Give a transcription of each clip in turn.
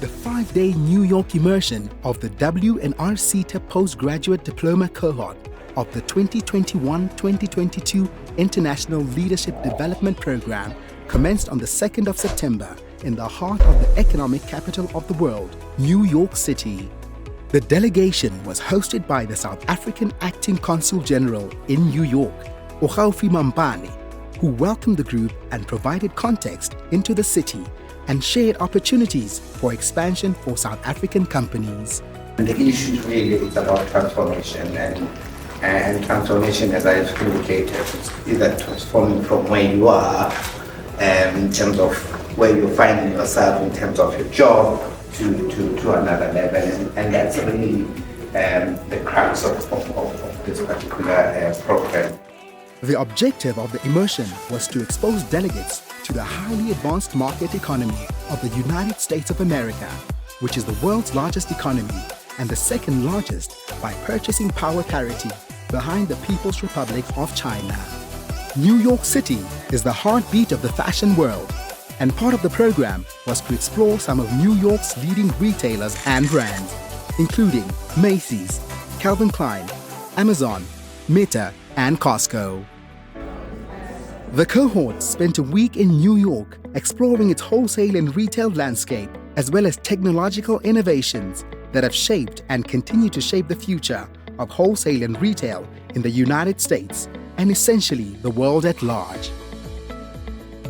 the 5-day New York immersion of the W&R CETA Postgraduate Diploma Cohort of the 2021-2022 International Leadership Development Program commenced on the 2nd of September in the heart of the economic capital of the world, New York City. The delegation was hosted by the South African Acting Consul General in New York, Ogaufi Mampane, who welcomed the group and provided context into the city and shared opportunities for expansion for South African companies. The issue really is about transformation, and transformation, as I've indicated, is that transforming from where you are in terms of where you're finding yourself in terms of your job to another level, and that's really the crux of this particular program. The objective of the immersion was to expose delegates to the highly advanced market economy of the United States of America, which is the world's largest economy and the second largest by purchasing power parity behind the People's Republic of China. New York City is the heartbeat of the fashion world, and part of the program was to explore some of New York's leading retailers and brands, including Macy's, Calvin Klein, Amazon, Meta, and Costco. The cohort spent a week in New York exploring its wholesale and retail landscape, as well as technological innovations that have shaped and continue to shape the future of wholesale and retail in the United States and essentially the world at large.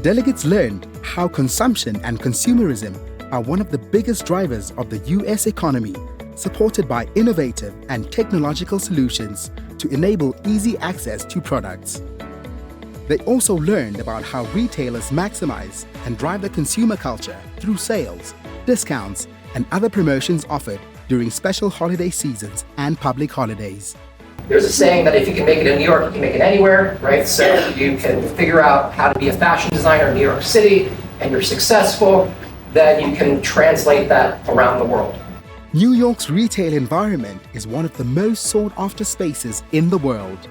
Delegates learned how consumption and consumerism are one of the biggest drivers of the US economy, supported by innovative and technological solutions to enable easy access to products. They also learned about how retailers maximize and drive the consumer culture through sales, discounts, and other promotions offered during special holiday seasons and public holidays. There's a saying that if you can make it in New York, you can make it anywhere, right? So you can figure out how to be a fashion designer in New York City and you're successful, then you can translate that around the world. New York's retail environment is one of the most sought-after spaces in the world.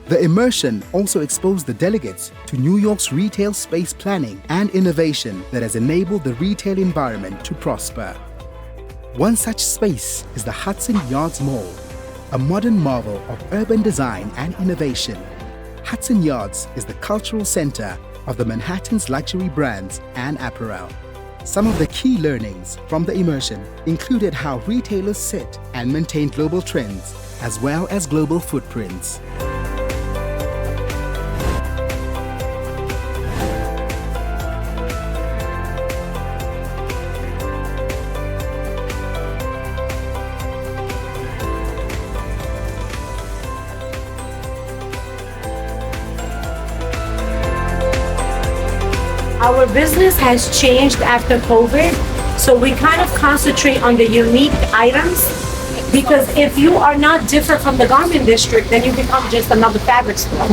The immersion also exposed the delegates to New York's retail space planning and innovation that has enabled the retail environment to prosper. One such space is the Hudson Yards Mall, a modern marvel of urban design and innovation. Hudson Yards is the cultural center of the Manhattan's luxury brands and apparel. Some of the key learnings from the immersion included how retailers set and maintain global trends, as well as global footprints. Our business has changed after COVID, so we kind of concentrate on the unique items, because if you are not different from the garment district, then you become just another fabric store.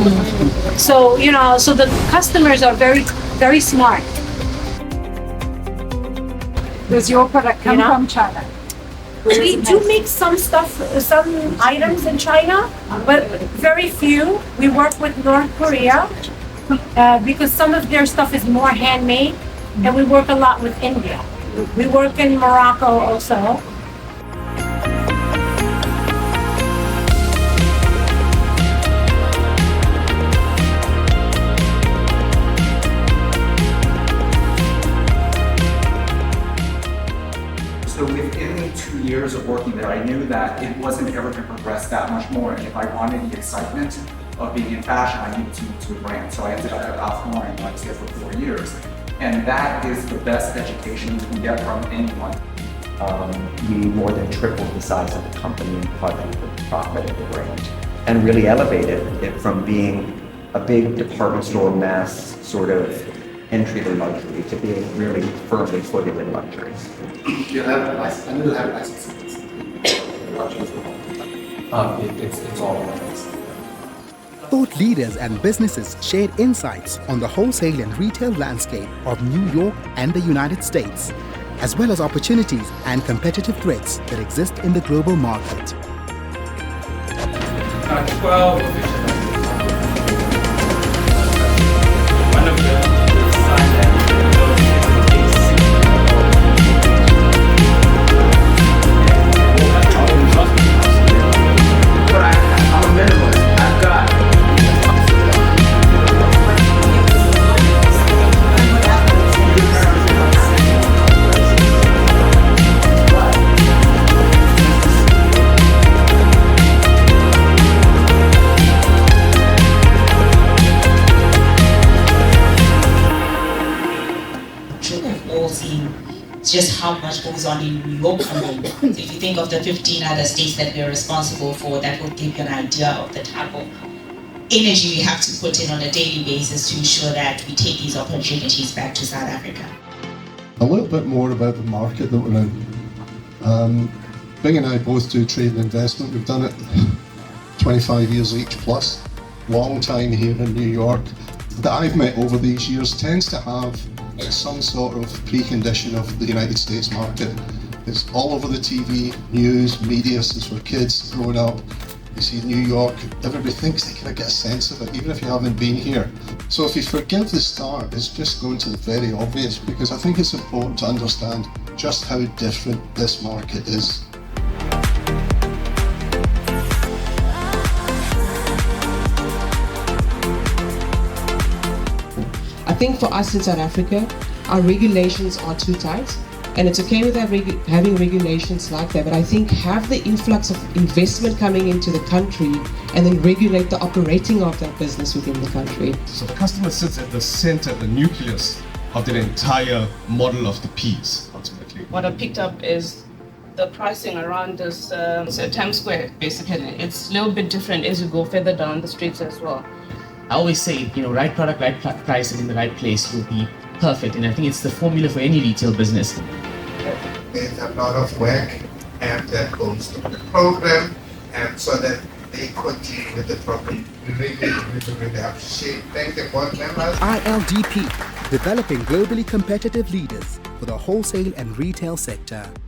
So, so the customers are very, very smart. Does your product come from China? We do make some items in China, but very few. We work with North Korea. Because some of their stuff is more handmade, and we work a lot with India. We work in Morocco also. So within the 2 years of working there, I knew that it wasn't ever going to progress that much more, and if I wanted the excitement of being in fashion, I needed to move to a brand. So I ended up at Ralph Lauren, where I was there for 4 years. And that is the best education you can get from anyone. We more than tripled the size of the company and quadrupled the profit of the brand, and really elevated it from being a big department store mass sort of entry to luxury to being really firmly footed in luxury. You have a license. I need to have a license. It's all license. Thought leaders and businesses shared insights on the wholesale and retail landscape of New York and the United States, as well as opportunities and competitive threats that exist in the global market. 12 one of them is only New York alone. So if you think of the 15 other states that we're responsible for, that will give you an idea of the type of energy we have to put in on a daily basis to ensure that we take these opportunities back to South Africa. A little bit more about the market that we're in. Bing and I both do trade and investment. We've done it 25 years each plus. Long time here in New York. That I've met over these years tends to have some sort of precondition of the United States market. It's all over the TV, news, media since we're kids growing up. You see New York, everybody thinks they kind of get a sense of it, even if you haven't been here. So if you forgive the start, it's just going to the very obvious, because I think it's important to understand just how different this market is. I think for us in South Africa, our regulations are too tight, and it's okay with having regulations like that, but I think have the influx of investment coming into the country and then regulate the operating of that business within the country. So the customer sits at the center, the nucleus of the entire model of the piece, ultimately. What I picked up is the pricing around this so Times Square, basically. It's a little bit different as you go further down the streets as well. I always say, right product, right price, and in the right place will be perfect. And I think it's the formula for any retail business. There's a lot of work that goes to the program, so that they continue with the program. We really appreciate. Thank the board members. ILDP, developing globally competitive leaders for the wholesale and retail sector.